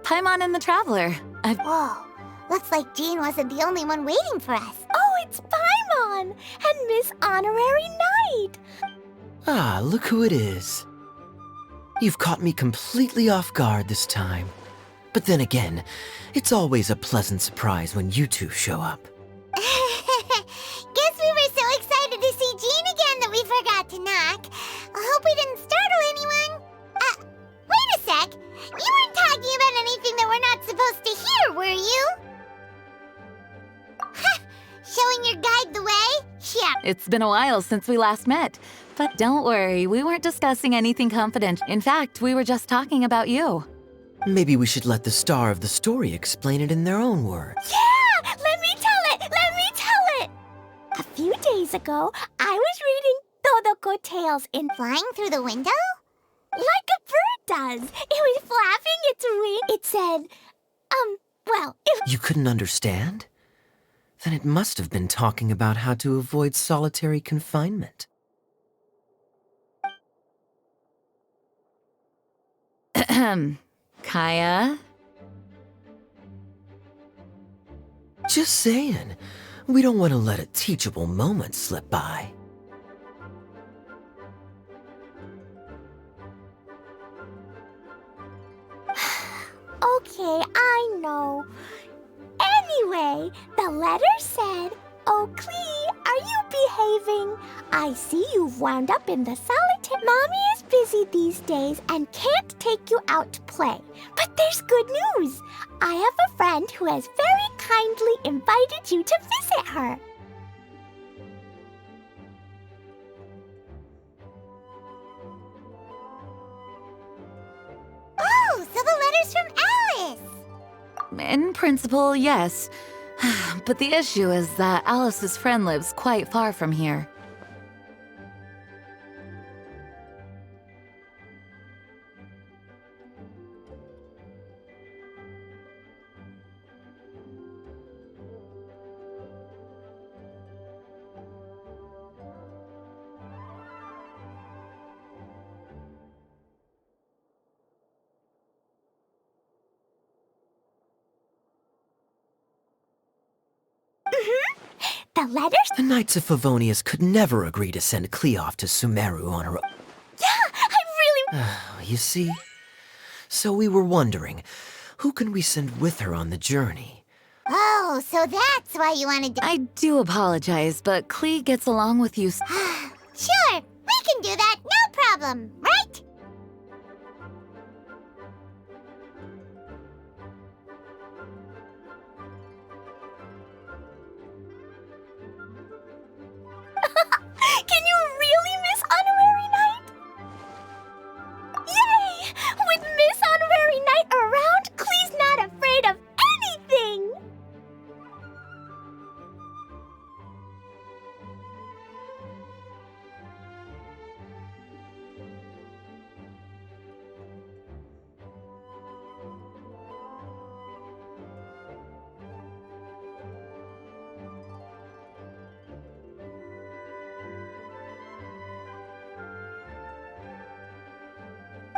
Paimon and the Traveler. Whoa, looks like Jean wasn't the only one waiting for us. Oh, it's Paimon and Miss Honorary Knight. Ah, look who it is. You've caught me completely off guard this time. But then again, it's always a pleasant surprise when you two show up. Guess we were so excited to see Jean again that we forgot to knock. I hope we didn't startle anyone. Wait a sec. You weren't talking about anything that we're not supposed to hear, were you? Showing your guide the way? Yeah. It's been a while since we last met. But don't worry, we weren't discussing anything confidential. In fact, we were just talking about you. Maybe we should let the star of the story explain it in their own words. Yeah! Let me tell it! Let me tell it! A few days ago, I was reading Todoko Tales in Flying through the window? like a bird does. It was flapping its wing. It said, You couldn't understand? Then it must have been talking about how to avoid solitary confinement. Kaya? Just saying. We don't want to let a teachable moment slip by. okay, I know. Anyway, the letter said, "Oh, Klee, are you behaving? I see you've wound up in the solitary. Mommy is busy these days and can't take you out to play. But there's good news. I have a friend who has very kindly invited you to visit her." Oh, so the letter's from Alice. In principle, yes. But the issue is that Alice's friend lives quite far from here. The letters? The Knights of Favonius could never agree to send Klee off to Sumeru on her own. Yeah, I really... You see? So we were wondering, who can we send with her on the journey? Oh, so that's why you wanted to... I do apologize, but Klee gets along with you. Sure, we can do that, no problem, right? Can you really, Miss Honorary Knight? Yay! With Miss Honorary Knight around, Klee's not afraid of anything!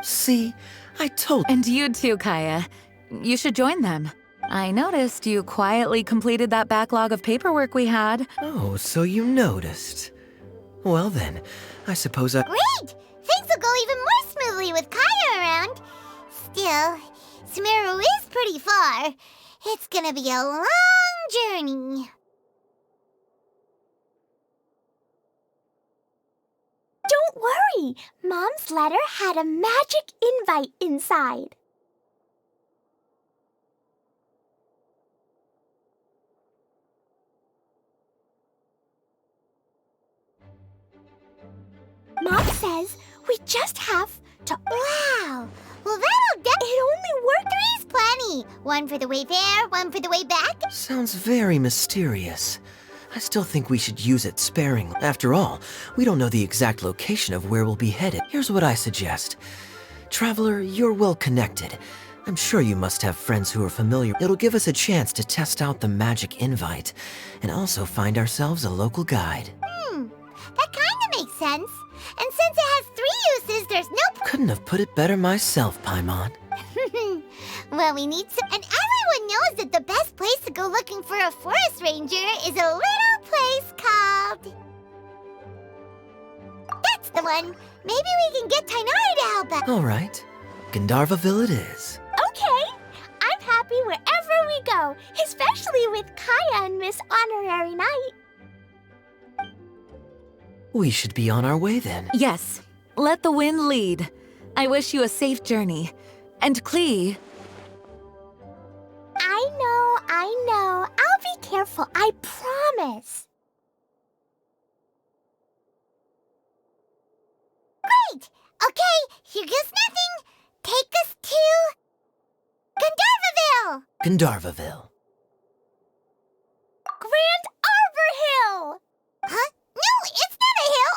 See? I told... And you too, Kaya. You should join them. I noticed you quietly completed that backlog of paperwork we had. Oh, so you noticed. Well then, I suppose I... Great! Things will go even more smoothly with Kaya around. Still, Sumeru is pretty far. It's gonna be a long journey. Don't worry, Mom's letter had a magic invite inside. Mom says we just have to... Wow! Well, that'll It only worked... Three's plenty. One for the way there, one for the way back. Sounds very mysterious. I still think we should use it sparingly. After all, we don't know the exact location of where we'll be headed. Here's what I suggest. Traveler, you're well connected. I'm sure you must have friends who are familiar. It'll give us a chance to test out the magic invite, and also find ourselves a local guide. That kinda makes sense. And since it has 3 uses, there's no... Couldn't have put it better myself, Paimon. Well, we need some. And everyone knows that the best place to go looking for a forest ranger is a little place called. That's the one. Maybe we can get Tighnari to help us. All right. Gandharvaville it is. Okay, I'm happy wherever we go, especially with Kaya and Miss Honorary Knight. We should be on our way then. Yes, let the wind lead. I wish you a safe journey. And Klee, I know. I'll be careful, I promise. Great! Okay, here goes nothing. Take us to. Gandharvaville! Gandharvaville. Grand Arbor Hill! Huh? No, it's not a hill!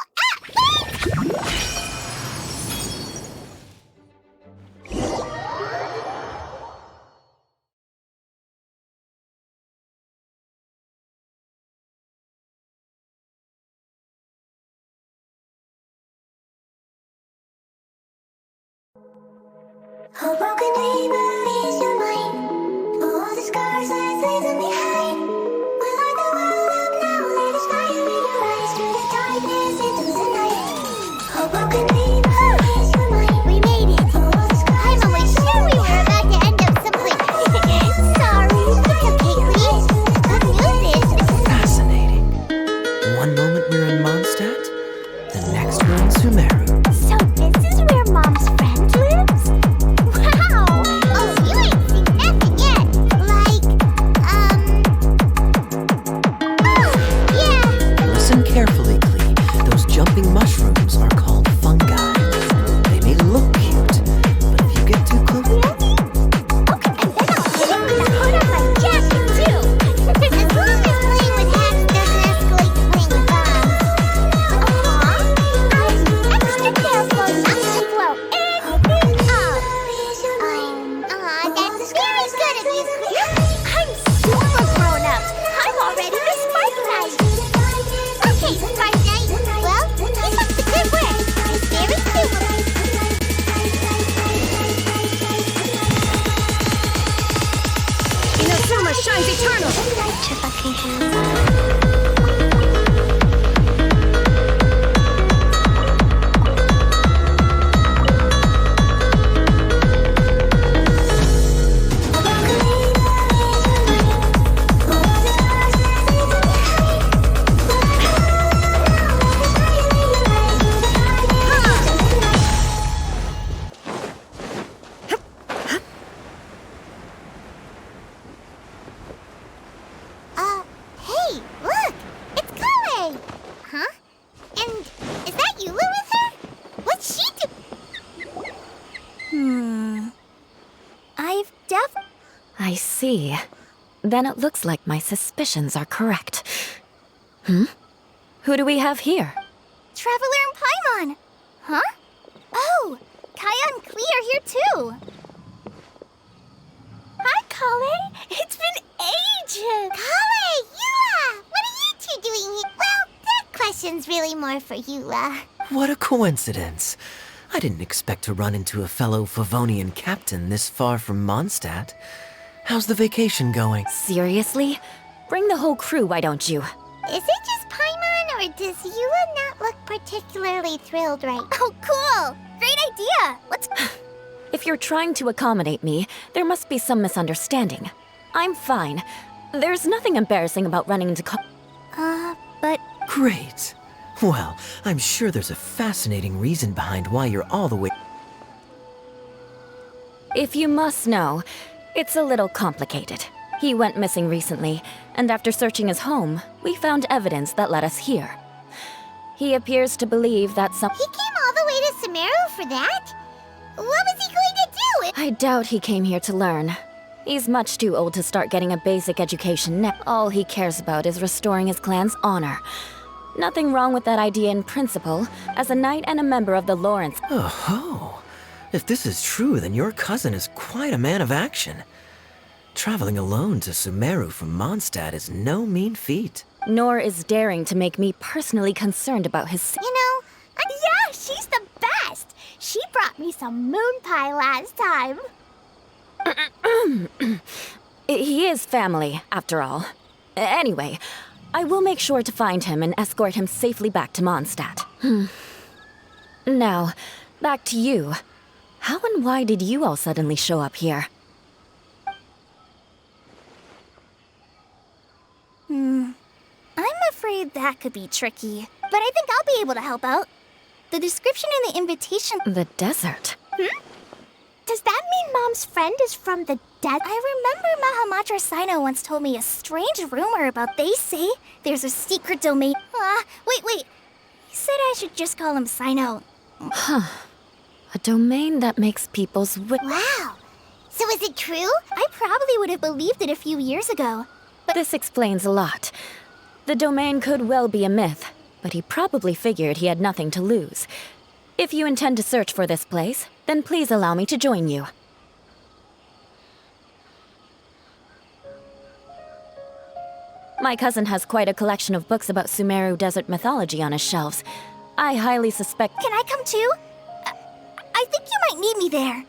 How broken neighbor is your mind? All the scars that leave them behind. We light the world up now, let us fire in your eyes. Through the darkness into the night. How broken neighbor is your mind? We made it! I'm always sure we were about to end up someplace. Sorry. It's okay, Klee. The good news is. Fascinating. One moment we're in Mondstadt, the next we're in Sumeru. So this is where Mom's friend lives? Wow! Oh, you ain't seen nothing yet. Like, oh, yeah. Listen carefully, Klee. Those jumping mushrooms are called fungi. They may look cute, but if you get too close... Okay, and then I'll hit it with the hood of my jacket, too! As long as playing with hats doesn't escalate to playing with bombs. I'm extra careful not to blow anything up! That's very good of you, Klee. I'm super grown up! I'm already the Spark Knight! Okay, Spark Knight. Well, keep up the good work. It's very cool. Inazuma shines eternal! Hey, look! It's Kale! Huh? And is that Eula with her? What's she do? I've I see. Then it looks like my suspicions are correct. Who do we have here? Traveler and Paimon! Huh? Oh, Kaya and Klee are here too! Hi, Kale! It's been ages! Kale! Eula! What are you two doing here? Well, that question's really more for Eula. What a coincidence. I didn't expect to run into a fellow Favonian captain this far from Mondstadt. How's the vacation going? Seriously? Bring the whole crew, why don't you? Is it just Paimon, or does Eula not look particularly thrilled right now? Oh, cool! Great idea! Let's... If you're trying to accommodate me, there must be some misunderstanding. I'm fine. There's nothing embarrassing about running into but... Great. Well, I'm sure there's a fascinating reason behind why you're all the way... If you must know, it's a little complicated. He went missing recently, and after searching his home, we found evidence that led us here. He appears to believe that some... He came all the way to Sumeru for that? What was he going to do? I doubt he came here to learn. He's much too old to start getting a basic education now. All he cares about is restoring his clan's honor. Nothing wrong with that idea in principle, as a knight and a member of the Lawrence. Oh-ho. If this is true, then your cousin is quite a man of action. Traveling alone to Sumeru from Mondstadt is no mean feat. Nor is daring to make me personally concerned about his... You know, Yeah, she's the best! She brought me some moon pie last time. He is family, after all. Anyway, I will make sure to find him and escort him safely back to Mondstadt. Now, back to you. How and why did you all suddenly show up here? I'm afraid that could be tricky, but I think I'll be able to help out. The description in the invitation... The desert. Does that mean Mom's friend is from the desert? I remember Mahamatra Sino once told me a strange rumor about they say there's a secret domain. Wait. He said I should just call him Sino. A domain that makes people's Wow. So is it true? I probably would have believed it a few years ago. This explains a lot. The domain could well be a myth, but he probably figured he had nothing to lose. If you intend to search for this place, then please allow me to join you. My cousin has quite a collection of books about Sumeru desert mythology on his shelves. I highly suspect... Can I come too? I think you might need me there.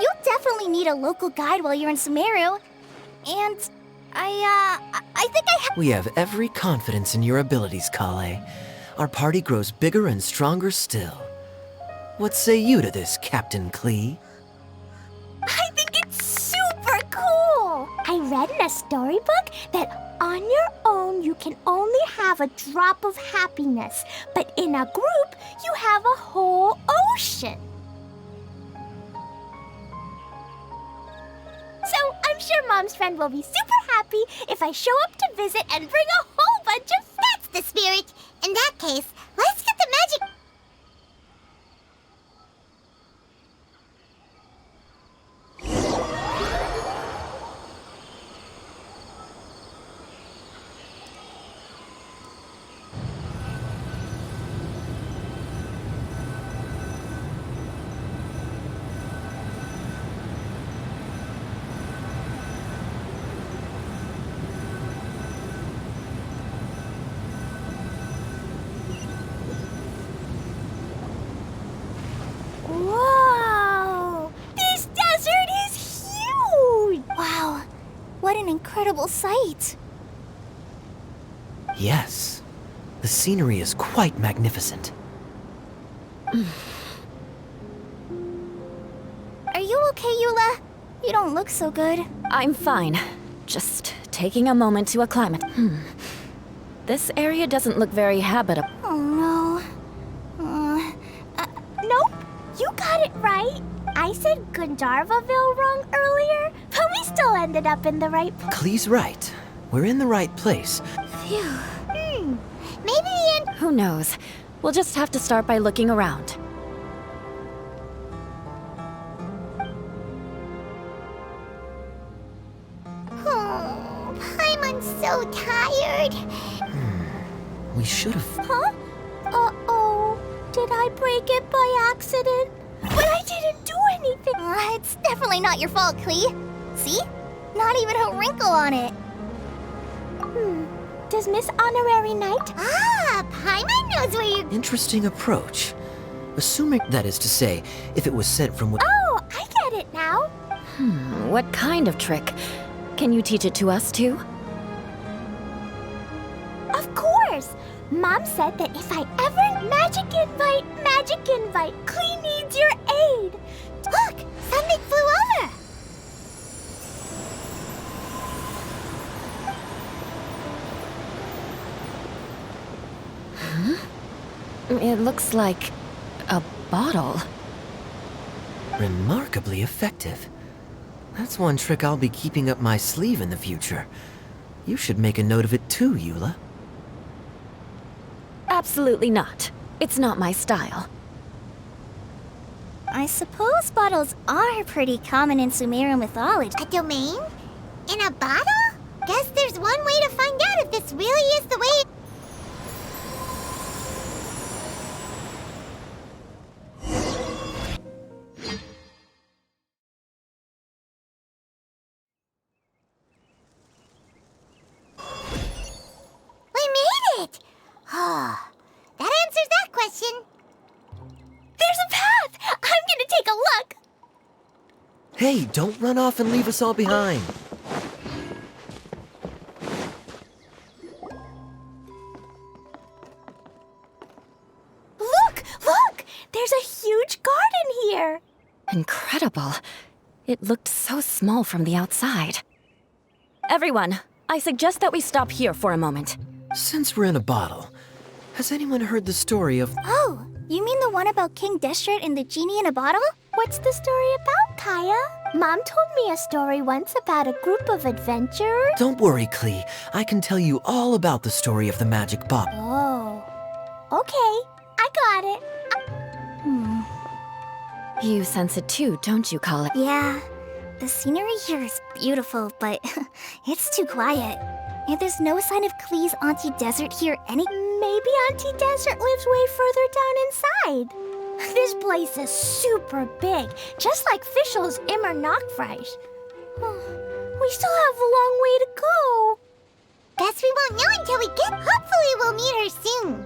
You'll definitely need a local guide while you're in Sumeru. And I think I have... We have every confidence in your abilities, Kale. Our party grows bigger and stronger still. What say you to this, Captain Klee? I think it's super cool! I read in a storybook that on your own you can only have a drop of happiness, but in a group you have a whole ocean. So I'm sure Mom's friend will be super happy if I show up to visit and bring a whole bunch of... That's the spirit. In that case, let's get the magic... Whoa! This desert is huge! Wow, what an incredible sight. Yes. The scenery is quite magnificent. Are you okay, Eula? You don't look so good. I'm fine. Just taking a moment to acclimate. This area doesn't look very habitable. Oh no. Nope, you got it right. I said Gandharvaville wrong earlier, but we still ended up in the right place. Klee's right. We're in the right place. Phew. Maybe the end... Who knows? We'll just have to start by looking around. Oh, Paimon's so tired. We should have... Huh? Uh-oh. Did I break it by accident? But I didn't do anything. It's definitely not your fault, Klee. See? Not even a wrinkle on it. Does Miss Honorary Knight? Ah, Paimon knows where you're... Interesting approach. Assuming, that is to say, if it was sent from... Oh, I get it now. What kind of trick? Can you teach it to us too? Of course. Mom said that if I ever magic invite, Klee needs your aid. Look, something flew over. It looks like a bottle. Remarkably effective. That's one trick I'll be keeping up my sleeve in the future. You should make a note of it too, Eula. Absolutely not. It's not my style. I suppose bottles are pretty common in Sumeru mythology. A domain? In a bottle? Guess there's one way to find out if this really is the way... We made it! Oh, that answers that question. There's a path! I'm gonna take a look! Hey, don't run off and leave us all behind. Look! Look! There's a huge garden here! Incredible. It looked so small from the outside. Everyone, I suggest that we stop here for a moment. Since we're in a bottle, has anyone heard the story of... Oh, you mean the one about King Deshret and the genie in a bottle? What's the story about, Kaya? Mom told me a story once about a group of adventurers. Don't worry, Klee. I can tell you all about the story of the magic bottle. Oh. Okay, I got it. You sense it too, don't you, Kali? Yeah, the scenery here is beautiful, but it's too quiet. And there's no sign of Klee's Auntie Desert here Maybe Auntie Desert lives way further down inside. This place is super big, just like Fischl's Immer Nachtreich. We still have a long way to go. Guess we won't know until we get. Hopefully we'll meet her soon.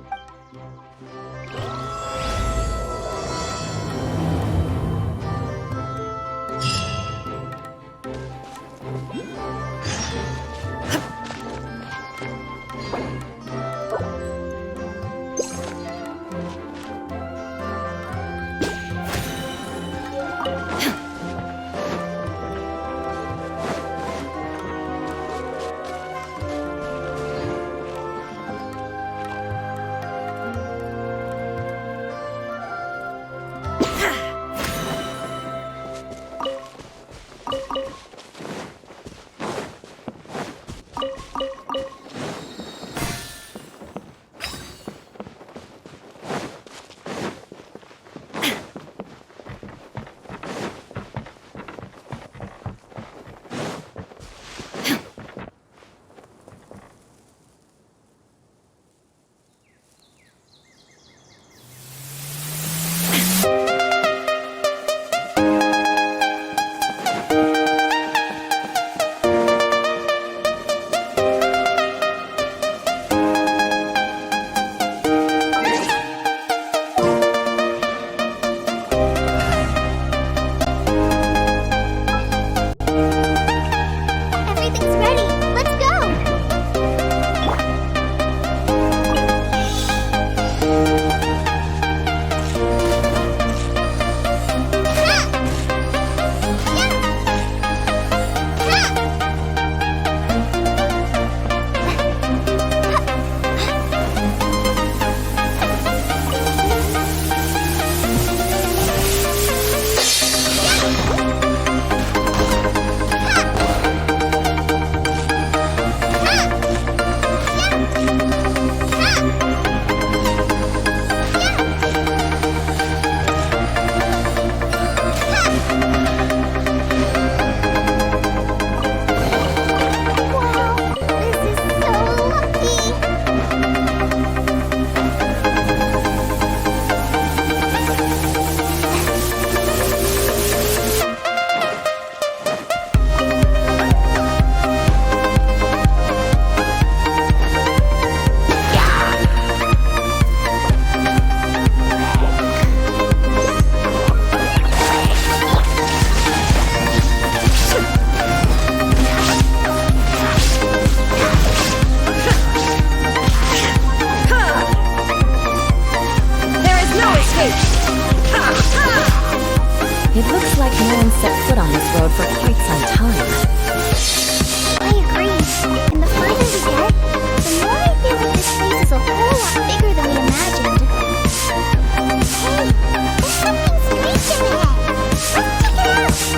It looks like no one set foot on this road for quite some time. I agree. And the farther we get, the more I feel like this place is a whole lot bigger than we imagined. Hey, there's something strange in the head. Let's check it out.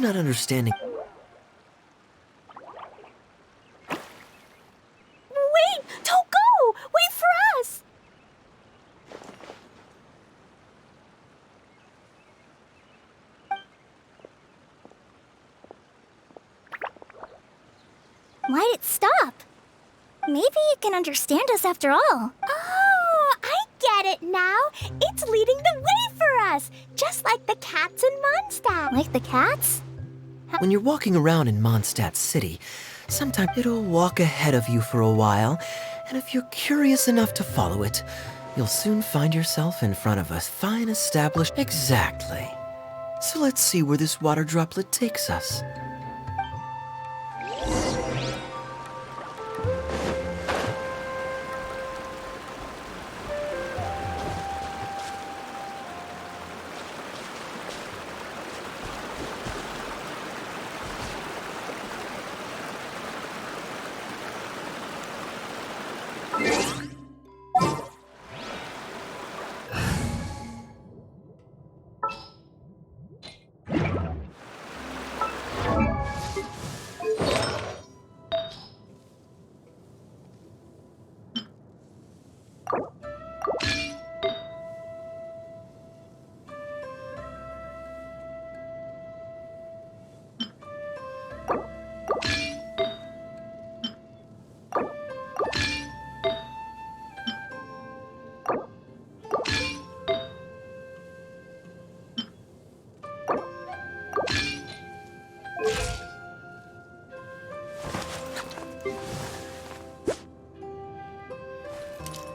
not understanding. Wait! Don't go! Wait for us! Why'd it stop? Maybe it can understand us after all. Oh, I get it now. It's leading the way for us, just like the cats in Mondstadt. Like the cats? When you're walking around in Mondstadt City, sometimes it'll walk ahead of you for a while, and if you're curious enough to follow it, you'll soon find yourself in front of a fine established... Exactly. So let's see where this water droplet takes us.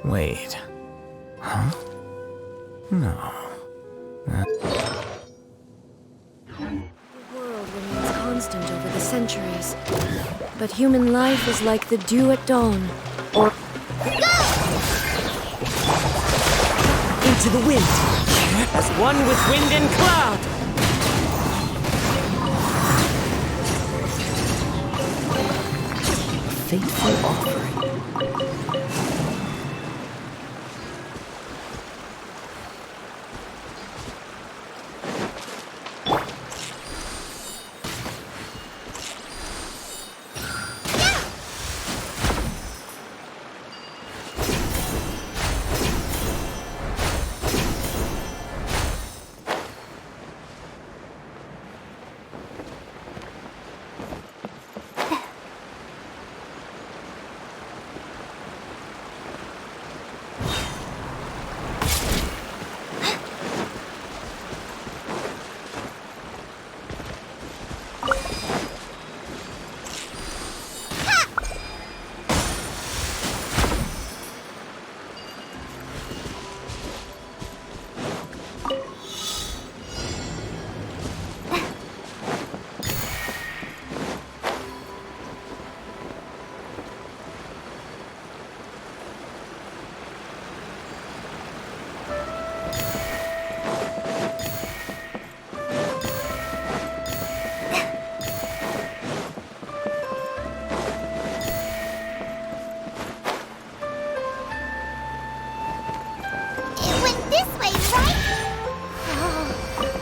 Wait. Huh? No. The world remains constant over the centuries. But human life is like the dew at dawn, or... Into the wind, as one with wind and cloud. Fateful offering. It went this way, right? Oh,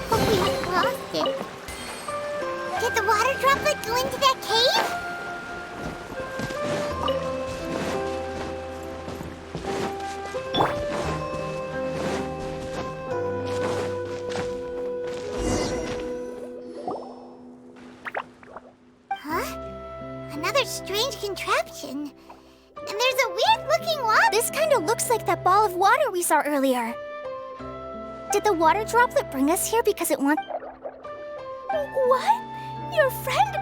hope we haven't lost it. Did the water droplet go into that cave? Huh? Another strange contraption. And there's a weird-looking wall. This kind of looks like that ball of water we saw earlier. Did the water droplet bring us here because it wants... What? Your friend?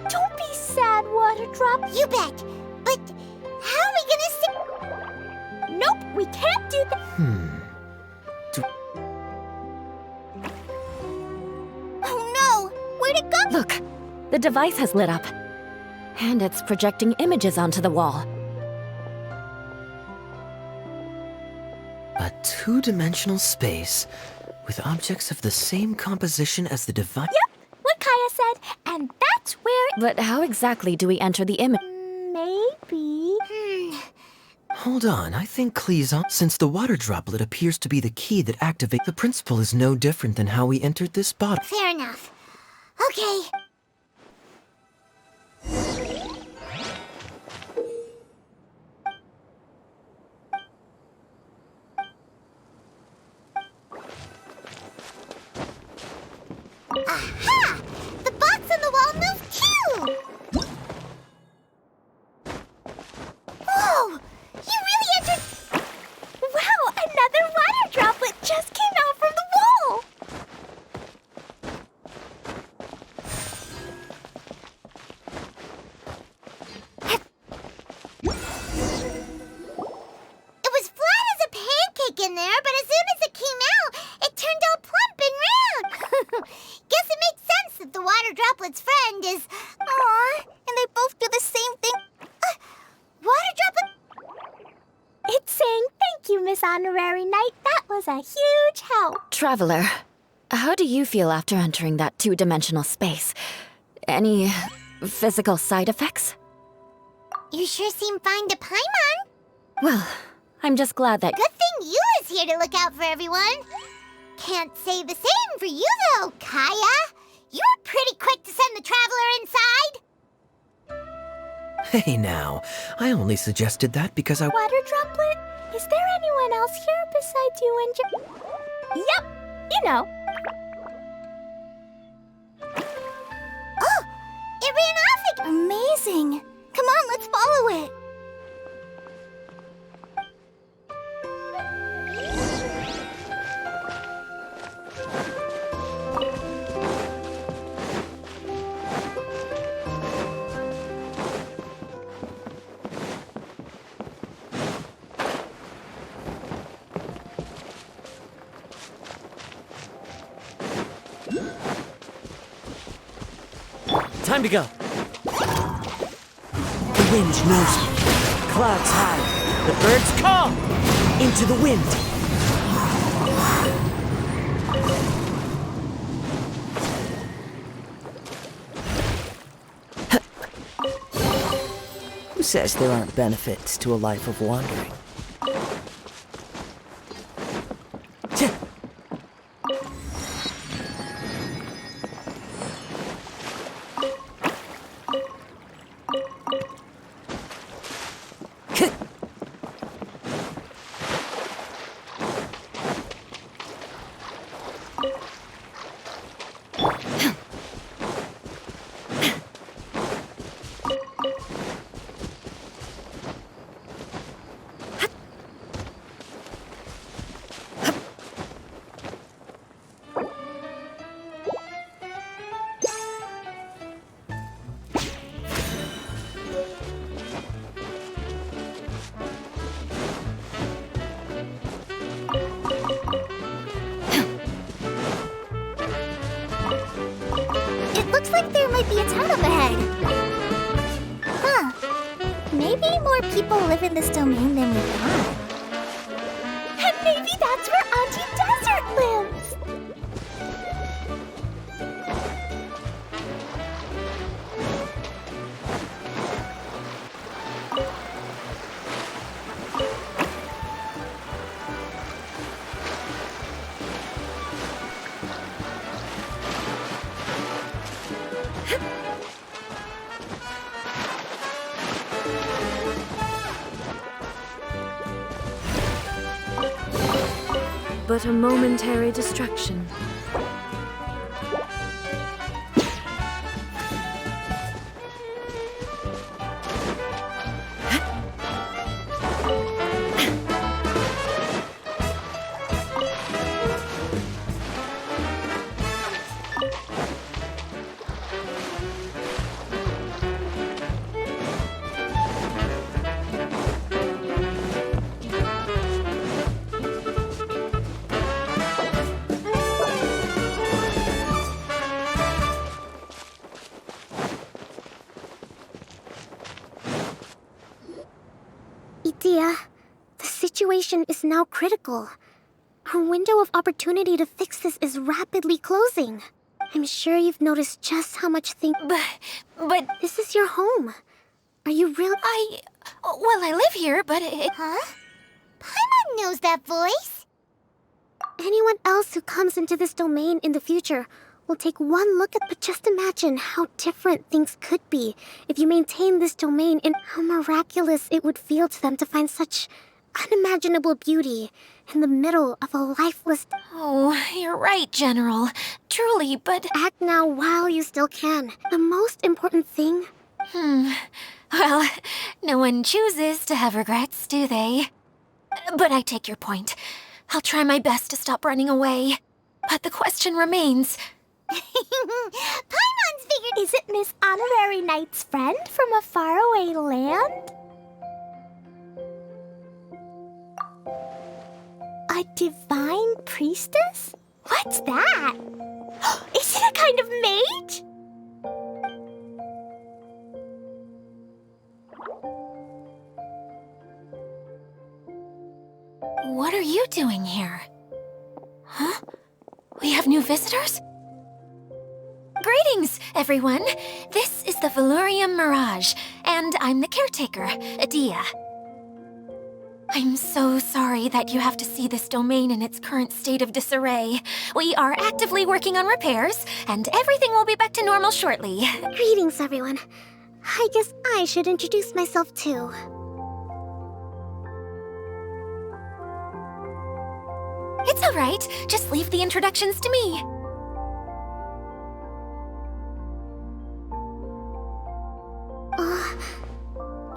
Don't be sad, Water Drop. You bet. But how are we gonna see... Nope, we can't do that. Oh no! Where'd it go? Look, the device has lit up. And it's projecting images onto the wall. A two-dimensional space with objects of the same composition as the device. Yep, what Kaya said, and that's where... But how exactly do we enter the image? Maybe... Hold on, I think Klee's on. Since the water droplet appears to be the key that activates, the principle is no different than how we entered this bottle. Fair enough. Okay. Aha! The box on the wall moved too! Whoa! You really entered... Wow, another water droplet just came out from the wall! It was flat as a pancake in there, but as soon as it came out, it turned all plump and round. Guess it makes sense that the water droplet's friend is... Aw, and they both do the same thing. Water droplet... It's saying thank you, Miss Honorary Knight. That was a huge help. Traveler, how do you feel after entering that two-dimensional space? Any physical side effects? You sure seem fine to Paimon. Well, I'm just glad that... Good thing you is here to look out for everyone. Can't say the same for you, though, Kaya. You were pretty quick to send the traveler inside. Hey now, I only suggested that because I... Water droplet? Is there anyone else here besides you and your... Yep, you know. Oh, it ran off again. Amazing. Come on, let's follow it. Time to go. The wind knows me. Clouds high. The birds call. Into the wind. Who says there aren't benefits to a life of wandering? Looks like there might be a town up ahead. Huh. Maybe more people live in this domain than we thought. And maybe that's where Auntie Desert lives. But a momentary distraction. Edea, the situation is now critical. Our window of opportunity to fix this is rapidly closing. I'm sure you've noticed just how much But This is your home. Are you really... well, I live here, but Huh? Paimon knows that voice. Anyone else who comes into this domain in the future will take one look at, but just imagine how different things could be if you maintain this domain, and how miraculous it would feel to them to find such unimaginable beauty in the middle of a lifeless... Oh, you're right, General. Truly, but... Act now while you still can. The most important thing... Well, no one chooses to have regrets, do they? But I take your point. I'll try my best to stop running away. But the question remains... Paimon's figured... Is it Miss Honorary Knight's friend from a faraway land? A divine priestess? What's that? Is it a kind of mage? What are you doing here? Huh? We have new visitors? Greetings, everyone. This is the Valurium Mirage, and I'm the caretaker, Adia. I'm so sorry that you have to see this domain in its current state of disarray. We are actively working on repairs, and everything will be back to normal shortly. Greetings, everyone. I guess I should introduce myself too. It's all right. Just leave the introductions to me.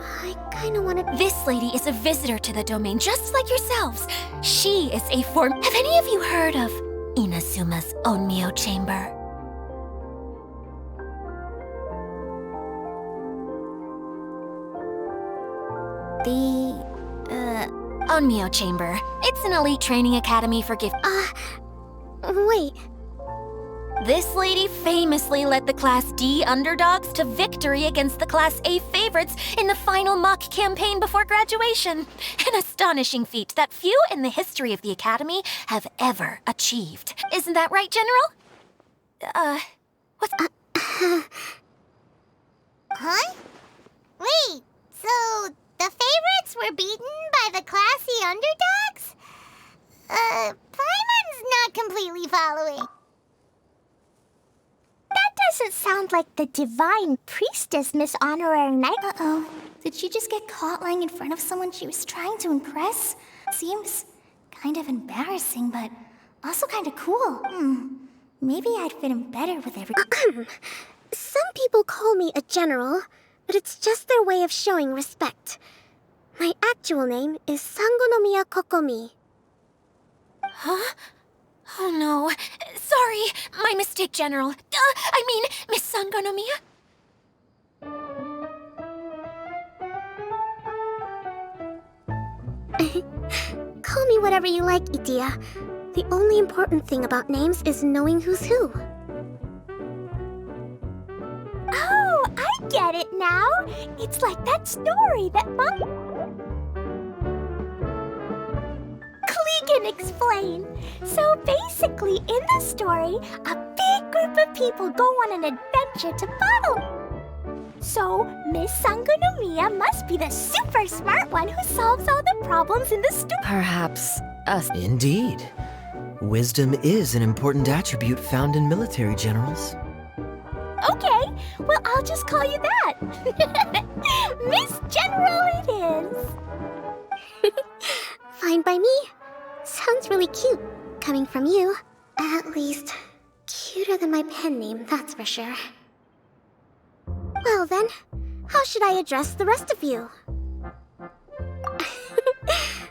I kinda wanna... This lady is a visitor to the domain, just like yourselves. She is a form... Have any of you heard of Inazuma's Onmyo Chamber? Onmyo Chamber. It's an elite training academy for Wait. This lady famously led the Class D underdogs to victory against the Class A favorites in the final mock campaign before graduation. An astonishing feat that few in the history of the Academy have ever achieved. Isn't that right, General? What's... Huh? Wait, so the favorites were beaten by the classy underdogs? Paimon's not completely following. That doesn't sound like the divine priestess, Miss Honorary Knight. Uh-oh. Did she just get caught lying in front of someone she was trying to impress? Seems kind of embarrassing, but also kind of cool. Maybe I'd fit in better with everyone. Some people call me a general, but it's just their way of showing respect. My actual name is Sangonomiya Kokomi. Huh? Oh no. Sorry. My mistake, General. I mean, Miss Sangonomiya? Call me whatever you like, Idia. The only important thing about names is knowing who's who. Oh, I get it now. It's like that story that Mom... Klee can explain. So basically, in the story, a big group of people go on an adventure to battle. So, Miss Sangonomiya must be the super smart one who solves all the problems in the story. Perhaps us. Indeed. Wisdom is an important attribute found in military generals. Okay, well, I'll just call you that. Miss General it is. Fine by me. Sounds really cute, coming from you. At least, cuter than my pen name, that's for sure. Well then, how should I address the rest of you?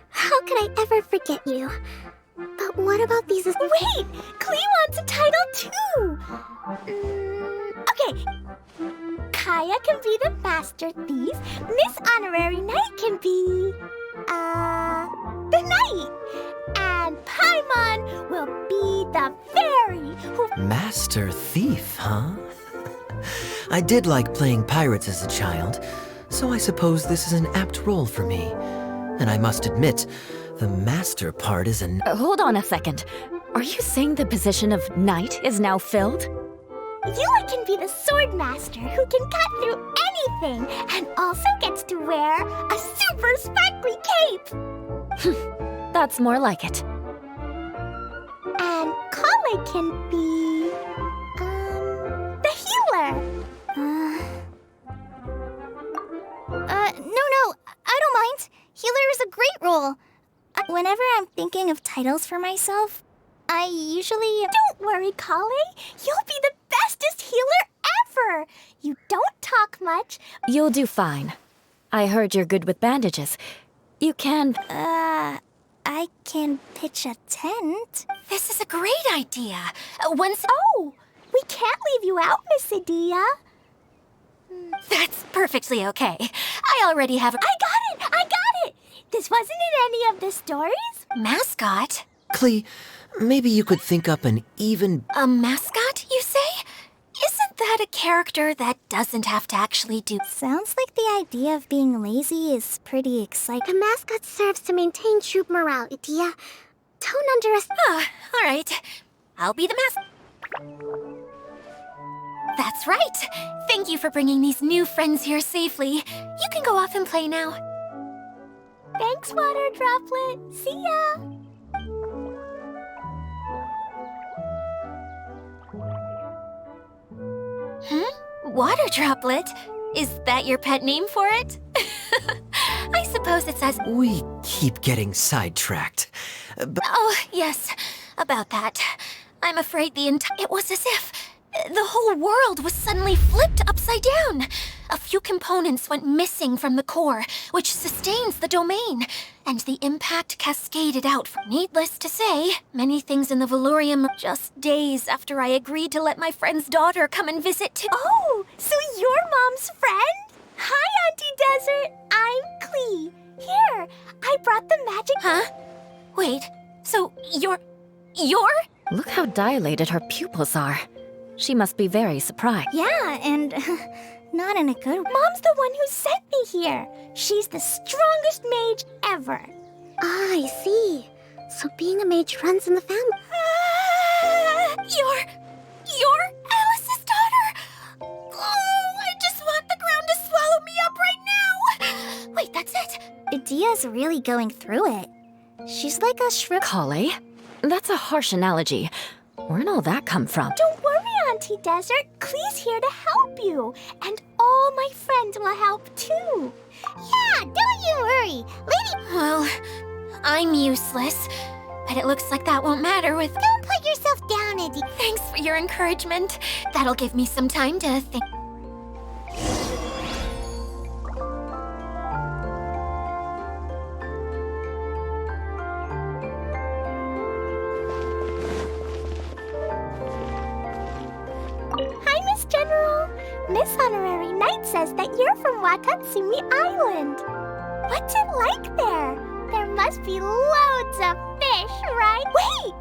How could I ever forget you? But what about these... Wait! Klee wants a title too! Okay. Kaya can be the Master Thief. Miss Honorary Knight can be... the Knight. And Paimon will be the Fairy who... Master Thief, huh? I did like playing pirates as a child, so I suppose this is an apt role for me. And I must admit, the master part is an... Hold on a second. Are you saying the position of knight is now filled? Yula can be the Sword Master who can cut through anything and also gets to wear a super sparkly cape. That's more like it. And Kale can be... titles for myself. I usually... Don't worry, Kale. You'll be the bestest healer ever. You don't talk much. You'll do fine. I heard you're good with bandages. You can... I can pitch a tent. This is a great idea. Once... Oh, we can't leave you out, Miss Adia. That's perfectly okay. I already have a I got it! This wasn't in any of the stories? mascot. Klee, maybe you could think up an even... A mascot, you say? Isn't that a character that doesn't have to actually do... Sounds like the idea of being lazy is pretty exciting. The mascot serves to maintain troop morale, Adia. Don't underestimate. Ah, all right. I'll be the mascot. That's right. Thank you for bringing these new friends here safely. You can go off and play now. Thanks, Water Droplet. See ya. Water Droplet? Is that your pet name for it? I suppose it's as... We keep getting sidetracked. Oh, yes, about that. I'm afraid it was as if the whole world was suddenly flipped upside down. A few components went missing from the core, which sustains the domain, and the impact cascaded out. Needless to say, many things in the Valorium just days after I agreed to let my friend's daughter come and visit too. Oh, so you're Mom's friend? Hi, Auntie Desert. I'm Klee. Here, I brought the magic... Huh? Wait, so you're... Look how dilated her pupils are. She must be very surprised. Yeah, and not in a good way. Mom's the one who sent me here. She's the strongest mage ever. Ah, I see. So being a mage runs in the family. You're Alice's daughter! Oh, I just want the ground to swallow me up right now! Wait, that's it? Adia's really going through it. She's like a shrivel... Kale? That's a harsh analogy. Where'd all that come from? Don't worry, Auntie Desert. Klee's here to help you. And all my friends will help too. Yeah, don't you worry. Lady, Well, I'm useless, but it looks like that won't matter with... don't put yourself down, Adia. Thanks for your encouragement. That'll give me some time to think. Hi, Miss General. Miss Honorary Knight says that you're from Watatsumi Island. What's it like there? There must be loads of fish, right? Wait!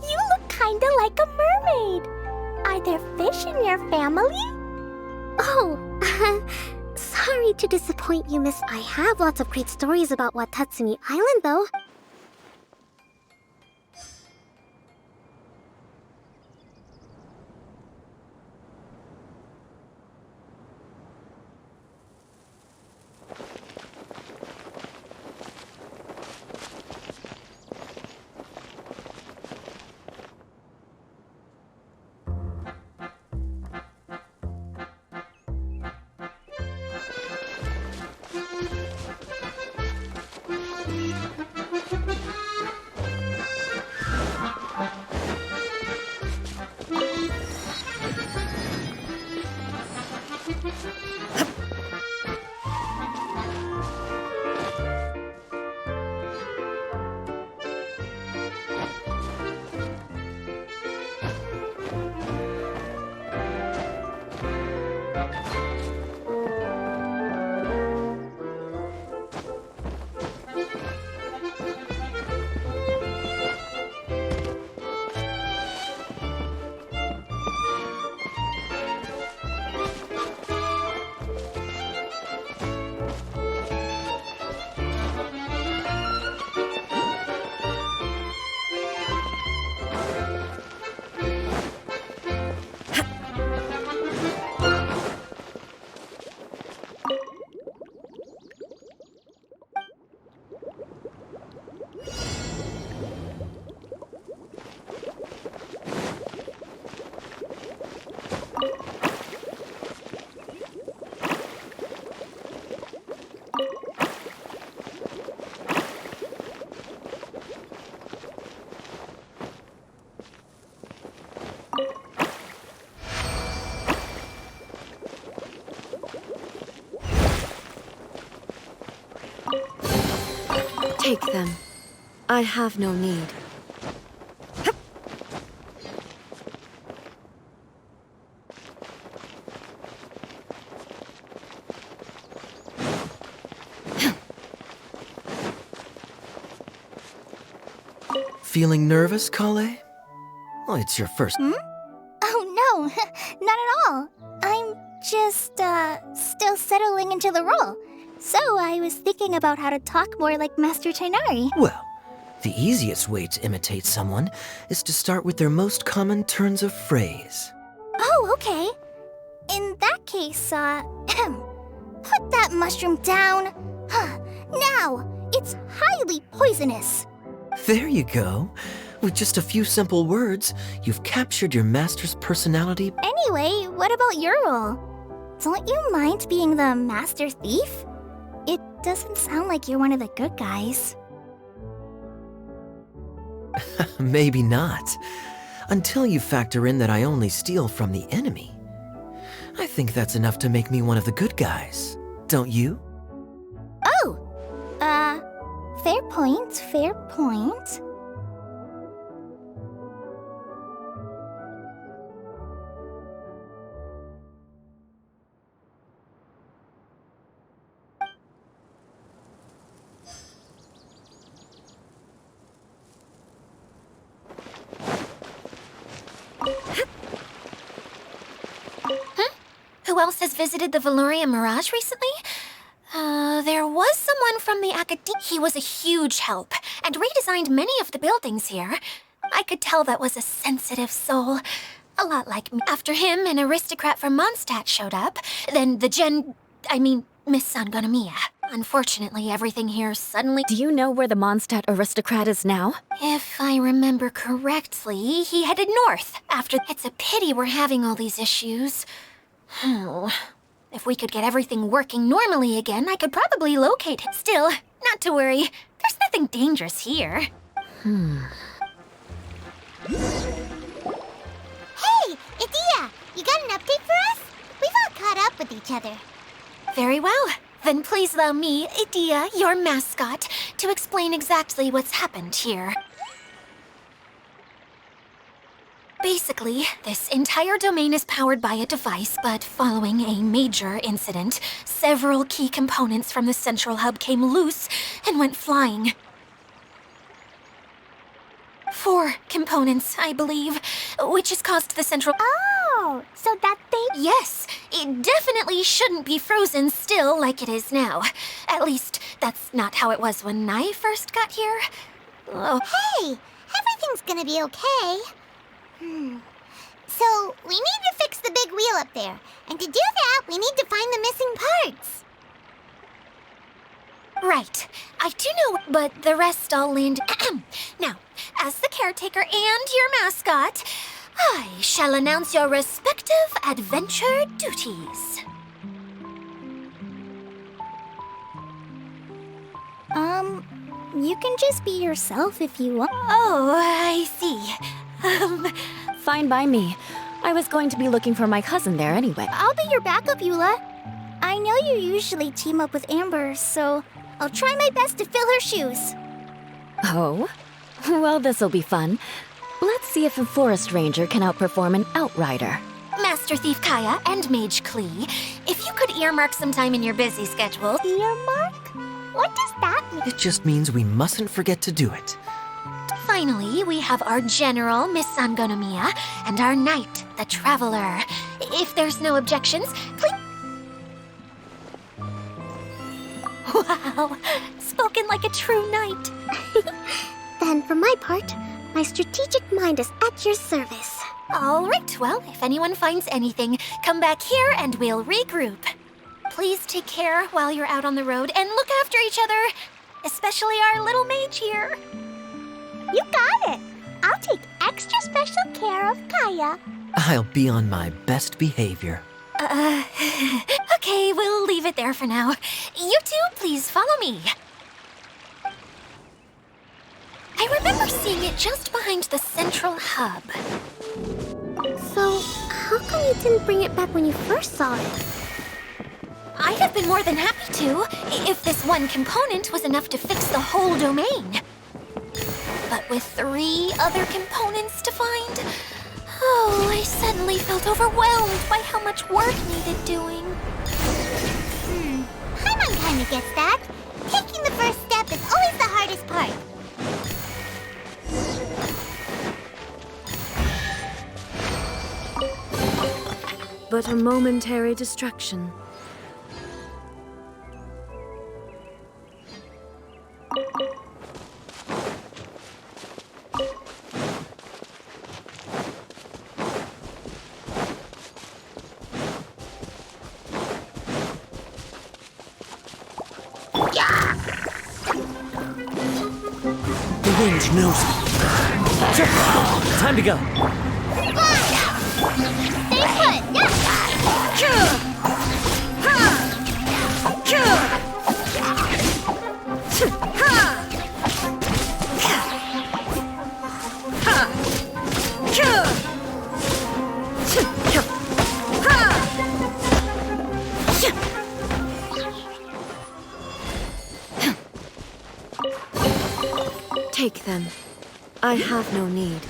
You look kinda like a mermaid. Are there fish in your family? Oh, sorry to disappoint you, Miss. I have lots of great stories about Watatsumi Island, though. Take them. I have no need. Feeling nervous, Kale? Well, it's your first. Oh no, not at all. I'm just, still settling into the role. So I was thinking about how to talk more like Master Tighnari. Well, the easiest way to imitate someone is to start with their most common turns of phrase. Oh, okay. In that case, put that mushroom down. Now, it's highly poisonous. There you go. With just a few simple words, you've captured your master's personality. Anyway, what about your role? Don't you mind being the master thief? It doesn't sound like you're one of the good guys. Maybe not. Until you factor in that I only steal from the enemy. I think that's enough to make me one of the good guys. Don't you? Oh! Fair point, fair point. Who else has visited the Valoria Mirage recently? There was someone from the Academy. He was a huge help and redesigned many of the buildings here. I could tell that was a sensitive soul. A lot like me. After him, an aristocrat from Mondstadt showed up. Then Miss Sangonomiya. Unfortunately, everything here suddenly... Do you know where the Mondstadt aristocrat is now? If I remember correctly, he headed north after... It's a pity we're having all these issues. If we could get everything working normally again, I could probably locate him. Still, not to worry. There's nothing dangerous here. Hey, Edea! You got an update for us? We've all caught up with each other. Very well. Then please allow me, Edea, your mascot, to explain exactly what's happened here. Basically, this entire domain is powered by a device, but following a major incident, several key components from the central hub came loose and went flying. 4 components, I believe, which has caused the central... Oh, so that thing... Yes, it definitely shouldn't be frozen still like it is now. At least, that's not how it was when I first got here. Oh. Hey, everything's gonna be okay. So, we need to fix the big wheel up there. And to do that, we need to find the missing parts. Right. I do know, but the rest all land... Now, as the caretaker and your mascot, I shall announce your respective adventure duties. You can just be yourself if you want. Oh, I see. Fine by me. I was going to be looking for my cousin there anyway. I'll be your backup, Eula. I know you usually team up with Amber, so I'll try my best to fill her shoes. Oh? Well, this'll be fun. Let's see if a forest ranger can outperform an outrider. Master Thief Kaya and Mage Klee, if you could earmark some time in your busy schedule... Earmark? What does that mean? It just means we mustn't forget to do it. Finally, we have our general, Miss Sangonomiya, and our knight, the Traveler. If there's no objections, please... Wow, spoken like a true knight. Then, for my part, my strategic mind is at your service. All right, well, if anyone finds anything, come back here and we'll regroup. Please take care while you're out on the road and look after each other, especially our little mage here. You got it! I'll take extra special care of Kaya. I'll be on my best behavior. Okay, we'll leave it there for now. You two, please follow me. I remember seeing it just behind the central hub. So, how come you didn't bring it back when you first saw it? I'd have been more than happy to, if this one component was enough to fix the whole domain. But with 3 other components to find, I suddenly felt overwhelmed by how much work needed doing. Paimon kinda gets that. Taking the first step is always the hardest part. But a momentary distraction. The wind knows me. Time to go. Stay put! Take them. I have no need.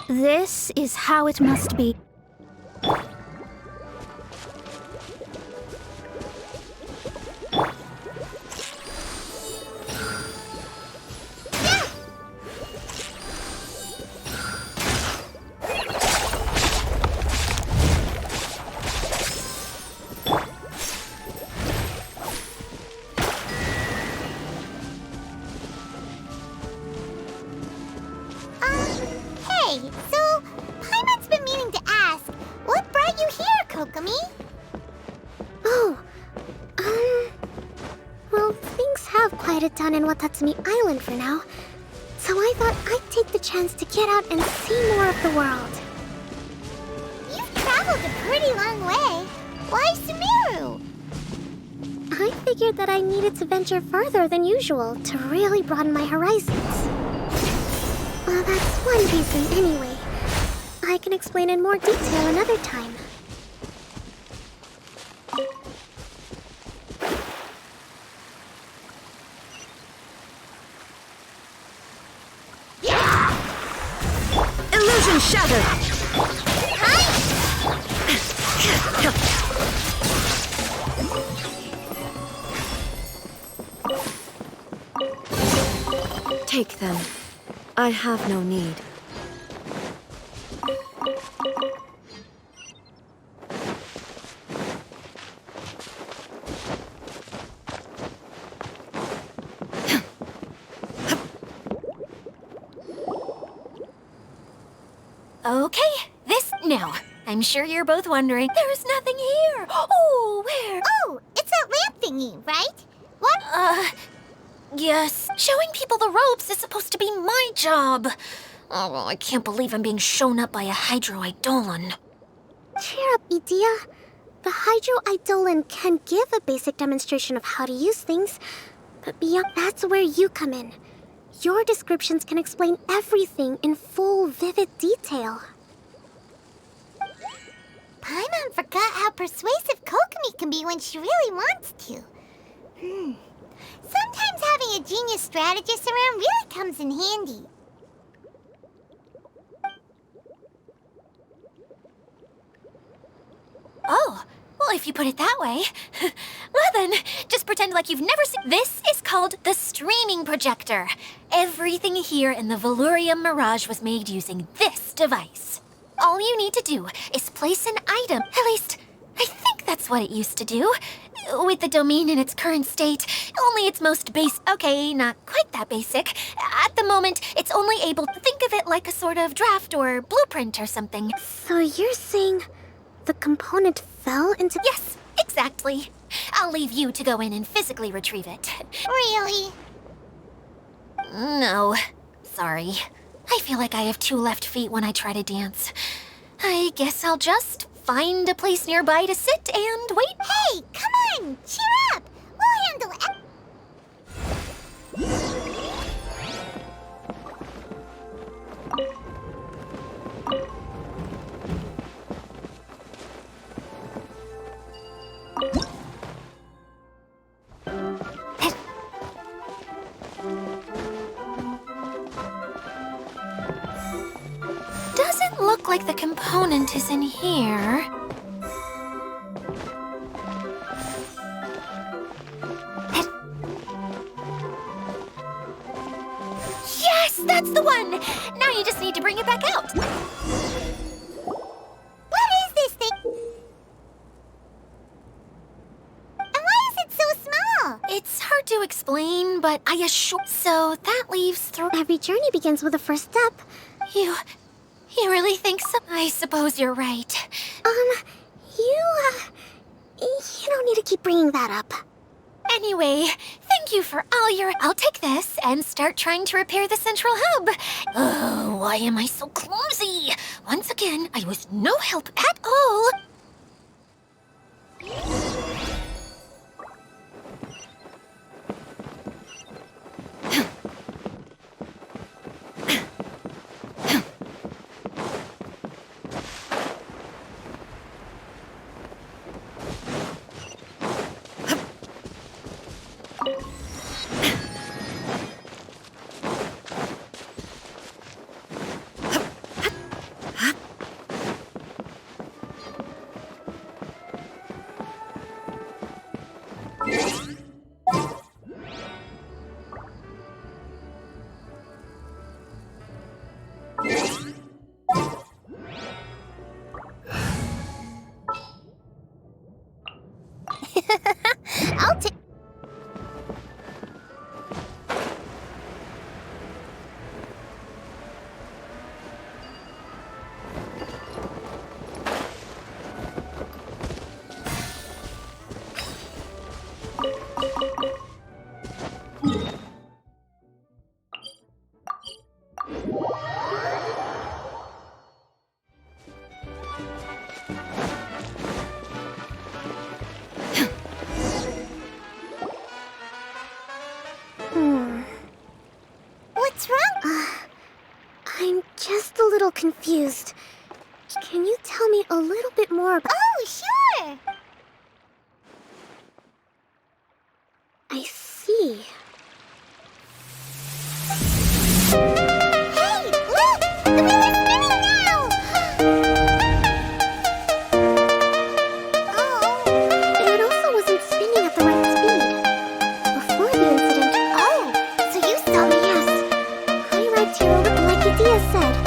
This is how it must be. Hey, so Paimon's been meaning to ask, what brought you here, Kokomi? Oh, well, things have quieted down in Watatsumi Island for now. So I thought I'd take the chance to get out and see more of the world. You've traveled a pretty long way. Why Sumeru? I figured that I needed to venture further than usual to really broaden my horizons. Well, that's one reason anyway. I can explain in more detail another time. Illusion shattered! Take them. I have no need. Okay, this now. I'm sure you're both wondering, there's nothing here. Oh, where? Oh, it's that lamp thingy, right? What? Yes. Showing people the ropes is supposed to be my job. Oh, I can't believe I'm being shown up by a Hydro Eidolon. Cheer up, Edea. The Hydro Eidolon can give a basic demonstration of how to use things, but beyond that's where you come in. Your descriptions can explain everything in full, vivid detail. Paimon forgot how persuasive Kokomi can be when she really wants to. Sometimes having a genius strategist around really comes in handy. Oh, well, if you put it that way. Well then, just pretend like you've never seen... This is called the streaming projector. Everything here in the Valurium Mirage was made using this device. All you need to do is place an item. At least, I think that's what it used to do. With the domain in its current state, only its most okay, not quite that basic. At the moment, it's only able to think of it like a sort of draft or blueprint or something. So you're saying the component fell into... Yes, exactly. I'll leave you to go in and physically retrieve it. Really? No, sorry. I feel like I have 2 left feet when I try to dance. I guess I'll just find a place nearby to sit and wait. Hey, come on! Cheer up! We'll handle it. Doesn't look like the component is in here. Yes, that's the one! Now you just need to bring it back out. What is this thing? And why is it so small? It's hard to explain, but I assure... So that leaves 3... Every journey begins with a first step. You really think so? I suppose you're right. You don't need to keep bringing that up. Anyway, thank you for all your... I'll take this and start trying to repair the central hub. Oh, why am I so clumsy? Once again, I was no help at all. I'll take... What's wrong? I'm just a little confused. Can you tell me a little bit more about... Oh, sure! I see. Hey, look! The wheel is spinning now! Oh. It also wasn't spinning at the right speed. Before the incident... Oh, so you saw me. Yes. I arrived here over like Adia said.